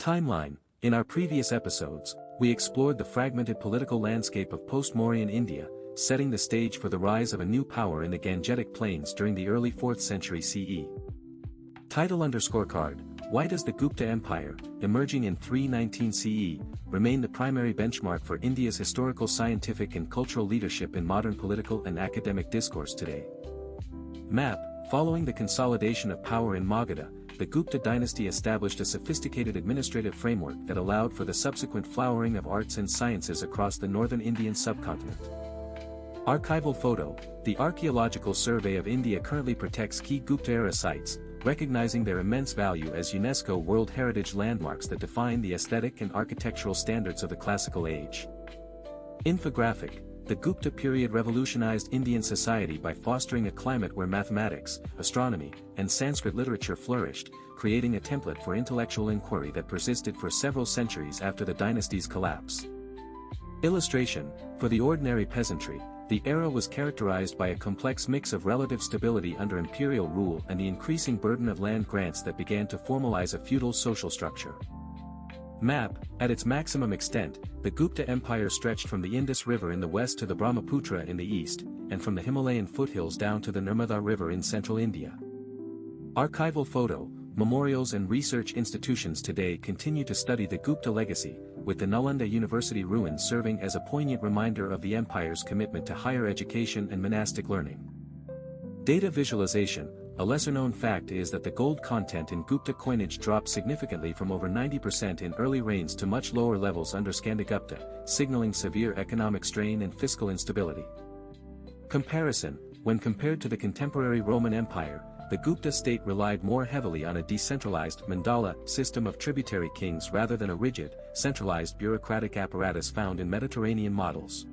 Timeline. In our previous episodes, we explored the fragmented political landscape of post-Mauryan India, setting the stage for the rise of a new power in the Gangetic Plains during the early 4th century CE. Title_card. Why does the Gupta Empire, emerging in 319 CE, remain the primary benchmark for India's historical, scientific and cultural leadership in modern political and academic discourse today? Map. Following the consolidation of power in Magadha, the Gupta dynasty established a sophisticated administrative framework that allowed for the subsequent flowering of arts and sciences across the northern Indian subcontinent. Archival photo. The Archaeological Survey of India currently protects key Gupta-era sites, recognizing their immense value as UNESCO World Heritage landmarks that define the aesthetic and architectural standards of the classical age. Infographic. The Gupta period revolutionized Indian society by fostering a climate where mathematics, astronomy, and Sanskrit literature flourished, creating a template for intellectual inquiry that persisted for several centuries after the dynasty's collapse. Illustration. For the ordinary peasantry, the era was characterized by a complex mix of relative stability under imperial rule and the increasing burden of land grants that began to formalize a feudal social structure. Map. At its maximum extent, the Gupta Empire stretched from the Indus River in the west to the Brahmaputra in the east, and from the Himalayan foothills down to the Narmada River in central India. Archival photo. Memorials and research institutions today continue to study the Gupta legacy, with the Nalanda University ruins serving as a poignant reminder of the empire's commitment to higher education and monastic learning. Data visualization. A lesser-known fact is that the gold content in Gupta coinage dropped significantly from over 90% in early reigns to much lower levels under Skandagupta, signaling severe economic strain and fiscal instability. Comparison. When compared to the contemporary Roman Empire, the Gupta state relied more heavily on a decentralized mandala system of tributary kings rather than a rigid, centralized bureaucratic apparatus found in Mediterranean models.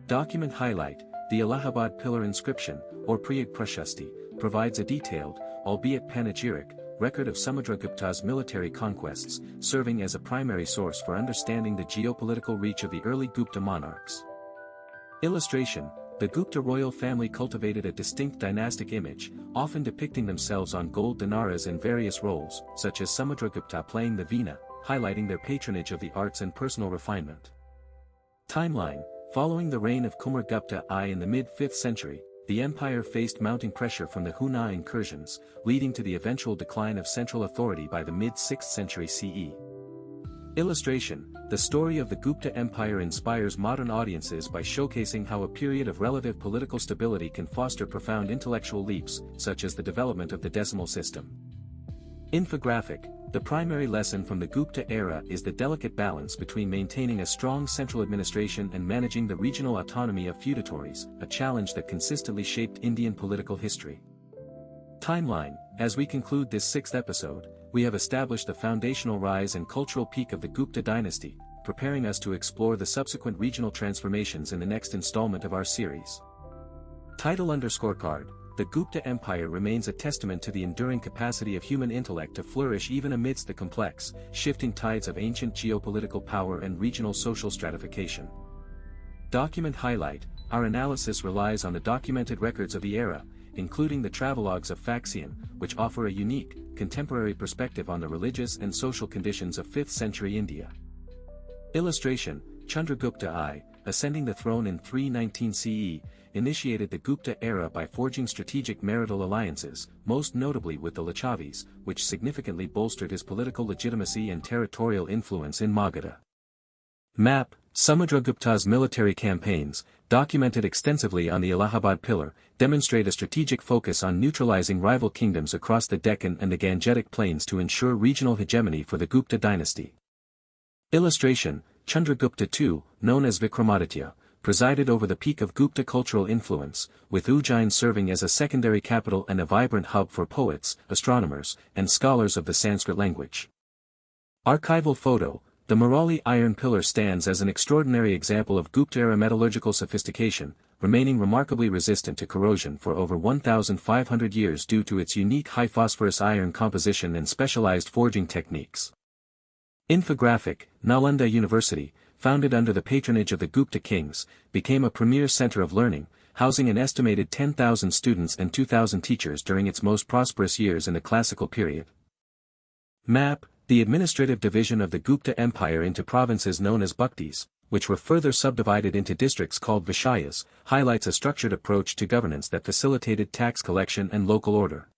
Document highlight. The Allahabad pillar inscription, or Priyag Prashasti, provides a detailed, albeit panegyric, record of Samudragupta's military conquests, serving as a primary source for understanding the geopolitical reach of the early Gupta monarchs. Illustration. The Gupta royal family cultivated a distinct dynastic image, often depicting themselves on gold dinaras in various roles, such as Samudragupta playing the veena, highlighting their patronage of the arts and personal refinement. Timeline. Following the reign of Kumara I in the mid-5th century, the empire faced mounting pressure from the Huna incursions, leading to the eventual decline of central authority by the mid-6th century CE. Illustration. The story of the Gupta Empire inspires modern audiences by showcasing how a period of relative political stability can foster profound intellectual leaps, such as the development of the decimal system. Infographic. The primary lesson from the Gupta era is the delicate balance between maintaining a strong central administration and managing the regional autonomy of feudatories, a challenge that consistently shaped Indian political history. Timeline. As we conclude this 6th episode, we have established the foundational rise and cultural peak of the Gupta dynasty, preparing us to explore the subsequent regional transformations in the next installment of our series. Title_card. The Gupta Empire remains a testament to the enduring capacity of human intellect to flourish even amidst the complex, shifting tides of ancient geopolitical power and regional social stratification. Document highlight. Our analysis relies on the documented records of the era, including the travelogues of Faxian, which offer a unique, contemporary perspective on the religious and social conditions of 5th century India. Illustration. Chandragupta I, ascending the throne in 319 CE, initiated the Gupta era by forging strategic marital alliances, most notably with the Lichavis, which significantly bolstered his political legitimacy and territorial influence in Magadha. Map. Samudragupta's military campaigns, documented extensively on the Allahabad pillar, demonstrate a strategic focus on neutralizing rival kingdoms across the Deccan and the Gangetic Plains to ensure regional hegemony for the Gupta dynasty. Illustration. Chandragupta II, known as Vikramaditya, presided over the peak of Gupta cultural influence, with Ujjain serving as a secondary capital and a vibrant hub for poets, astronomers, and scholars of the Sanskrit language. Archival photo. The Mehrauli iron pillar stands as an extraordinary example of Gupta-era metallurgical sophistication, remaining remarkably resistant to corrosion for over 1,500 years due to its unique high-phosphorus iron composition and specialized forging techniques. Infographic. Nalanda University, founded under the patronage of the Gupta kings, became a premier center of learning, housing an estimated 10,000 students and 2,000 teachers during its most prosperous years in the classical period. Map. The administrative division of the Gupta Empire into provinces known as bhaktis, which were further subdivided into districts called Vishayas, highlights a structured approach to governance that facilitated tax collection and local order.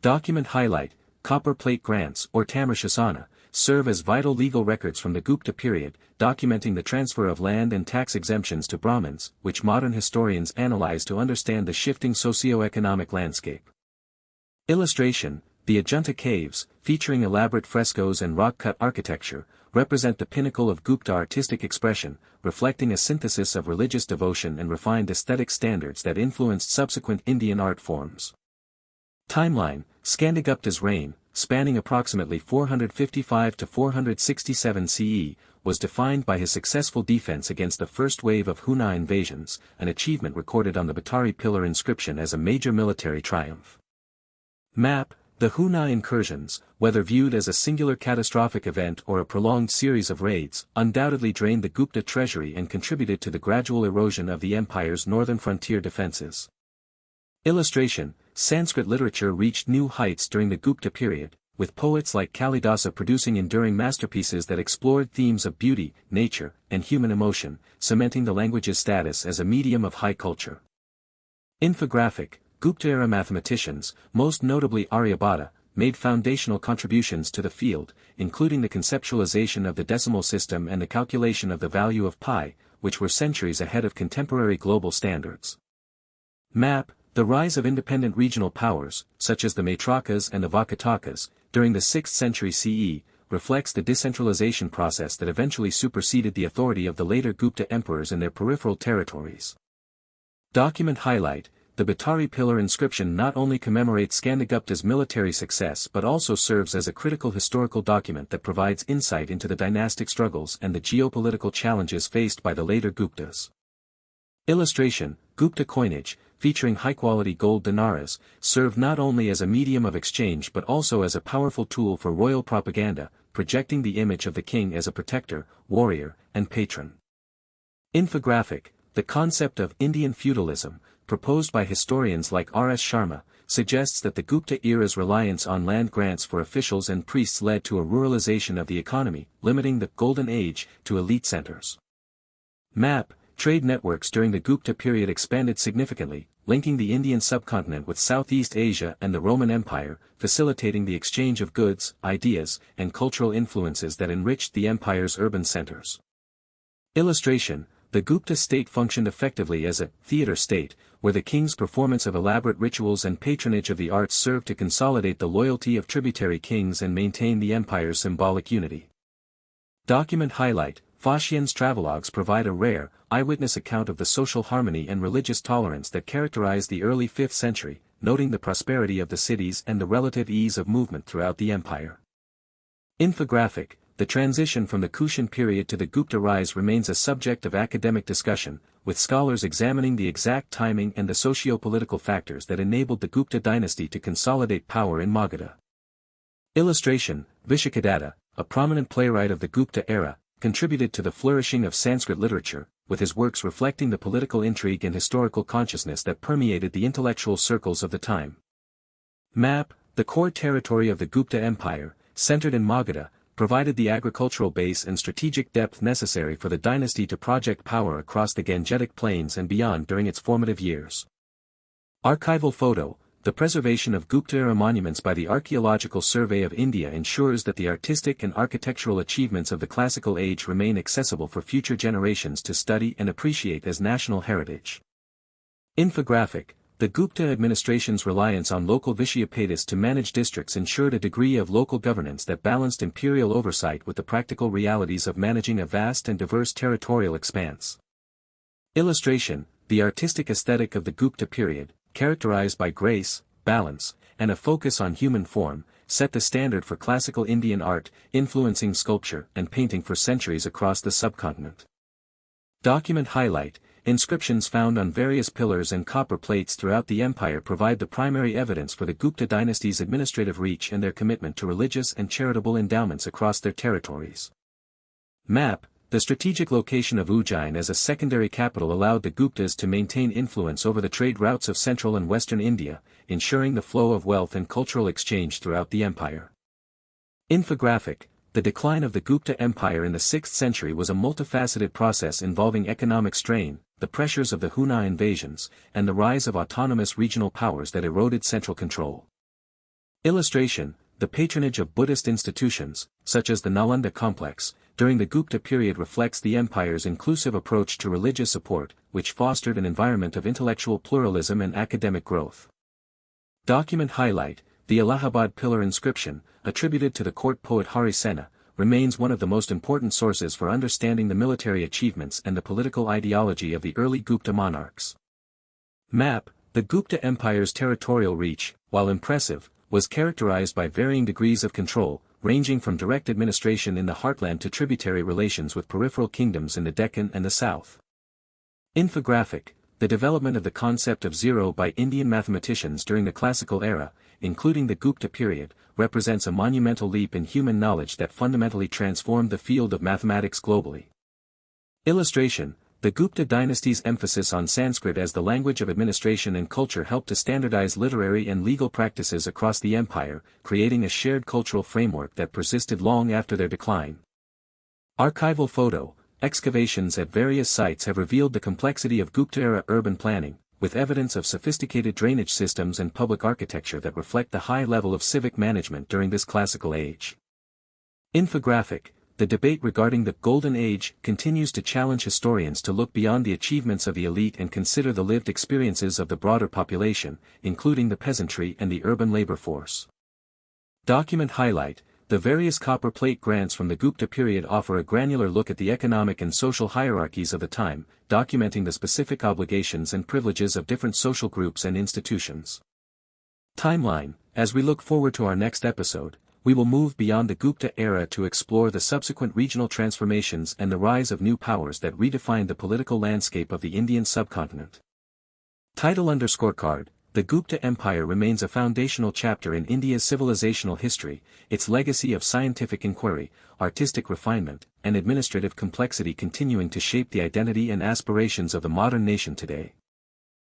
Document highlight: copper plate grants or Tamrashasana serve as vital legal records from the Gupta period, documenting the transfer of land and tax exemptions to Brahmins, which modern historians analyze to understand the shifting socio-economic landscape. Illustration: the Ajanta caves, featuring elaborate frescoes and rock-cut architecture, represent the pinnacle of Gupta artistic expression, reflecting a synthesis of religious devotion and refined aesthetic standards that influenced subsequent Indian art forms. Timeline: Skandagupta's reign, spanning approximately 455 to 467 CE, was defined by his successful defense against the first wave of Huna invasions, an achievement recorded on the Batari pillar inscription as a major military triumph. Map: the Huna incursions, whether viewed as a singular catastrophic event or a prolonged series of raids, undoubtedly drained the Gupta treasury and contributed to the gradual erosion of the empire's northern frontier defenses. Illustration: Sanskrit literature reached new heights during the Gupta period, with poets like Kalidasa producing enduring masterpieces that explored themes of beauty, nature, and human emotion, cementing the language's status as a medium of high culture. Infographic: Gupta-era mathematicians, most notably Aryabhata, made foundational contributions to the field, including the conceptualization of the decimal system and the calculation of the value of pi, which were centuries ahead of contemporary global standards. Map: the rise of independent regional powers, such as the Maitrakas and the Vakatakas, during the 6th century CE, reflects the decentralization process that eventually superseded the authority of the later Gupta emperors in their peripheral territories. Document highlight: the Batari pillar inscription not only commemorates Skandagupta's military success but also serves as a critical historical document that provides insight into the dynastic struggles and the geopolitical challenges faced by the later Guptas. Illustration: Gupta coinage, featuring high-quality gold dinaras, serve not only as a medium of exchange but also as a powerful tool for royal propaganda, projecting the image of the king as a protector, warrior, and patron. Infographic: the concept of Indian feudalism, proposed by historians like R.S. Sharma, suggests that the Gupta-era's reliance on land grants for officials and priests led to a ruralization of the economy, limiting the Golden Age to elite centers. Map: trade networks during the Gupta period expanded significantly, linking the Indian subcontinent with Southeast Asia and the Roman Empire, facilitating the exchange of goods, ideas, and cultural influences that enriched the empire's urban centers. Illustration: the Gupta state functioned effectively as a theater state, where the king's performance of elaborate rituals and patronage of the arts served to consolidate the loyalty of tributary kings and maintain the empire's symbolic unity. Document highlight: Phocian's travelogues provide a rare, eyewitness account of the social harmony and religious tolerance that characterized the early 5th century, noting the prosperity of the cities and the relative ease of movement throughout the empire. Infographic: the transition from the Kushan period to the Gupta rise remains a subject of academic discussion, with scholars examining the exact timing and the socio-political factors that enabled the Gupta dynasty to consolidate power in Magadha. Illustration: Vishakadatta, a prominent playwright of the Gupta era, contributed to the flourishing of Sanskrit literature, with his works reflecting the political intrigue and historical consciousness that permeated the intellectual circles of the time. Map: the core territory of the Gupta Empire, centered in Magadha, provided the agricultural base and strategic depth necessary for the dynasty to project power across the Gangetic plains and beyond during its formative years. Archival photo: the preservation of Gupta-era monuments by the Archaeological Survey of India ensures that the artistic and architectural achievements of the classical age remain accessible for future generations to study and appreciate as national heritage. Infographic: the Gupta administration's reliance on local Vishayapatis to manage districts ensured a degree of local governance that balanced imperial oversight with the practical realities of managing a vast and diverse territorial expanse. Illustration: the artistic aesthetic of the Gupta period, characterized by grace, balance, and a focus on human form, set the standard for classical Indian art, influencing sculpture and painting for centuries across the subcontinent. Document highlight: inscriptions found on various pillars and copper plates throughout the empire provide the primary evidence for the Gupta dynasty's administrative reach and their commitment to religious and charitable endowments across their territories. Map: the strategic location of Ujjain as a secondary capital allowed the Guptas to maintain influence over the trade routes of central and western India, ensuring the flow of wealth and cultural exchange throughout the empire. Infographic. The decline of the Gupta Empire in the 6th century was a multifaceted process involving economic strain, the pressures of the Huna invasions, and the rise of autonomous regional powers that eroded central control. Illustration. The patronage of Buddhist institutions, such as the Nalanda complex, during the Gupta period reflects the empire's inclusive approach to religious support, which fostered an environment of intellectual pluralism and academic growth. Document highlight. The Allahabad pillar inscription, attributed to the court poet Hari Sena, remains one of the most important sources for understanding the military achievements and the political ideology of the early Gupta monarchs. Map. The Gupta Empire's territorial reach, while impressive, was characterized by varying degrees of control, ranging from direct administration in the heartland to tributary relations with peripheral kingdoms in the Deccan and the south. Infographic. The development of the concept of zero by Indian mathematicians during the classical era, including the Gupta period, represents a monumental leap in human knowledge that fundamentally transformed the field of mathematics globally. Illustration. The Gupta dynasty's emphasis on Sanskrit as the language of administration and culture helped to standardize literary and legal practices across the empire, creating a shared cultural framework that persisted long after their decline. Archival photo. Excavations at various sites have revealed the complexity of Gupta-era urban planning, with evidence of sophisticated drainage systems and public architecture that reflect the high level of civic management during this classical age. Infographic. The debate regarding the Golden Age continues to challenge historians to look beyond the achievements of the elite and consider the lived experiences of the broader population, including the peasantry and the urban labor force. Document highlight. The various copper plate grants from the Gupta period offer a granular look at the economic and social hierarchies of the time, documenting the specific obligations and privileges of different social groups and institutions. Timeline. As we look forward to our next episode, we will move beyond the Gupta era to explore the subsequent regional transformations and the rise of new powers that redefined the political landscape of the Indian subcontinent. Title_card. The Gupta Empire remains a foundational chapter in India's civilizational history, its legacy of scientific inquiry, artistic refinement, and administrative complexity continuing to shape the identity and aspirations of the modern nation today.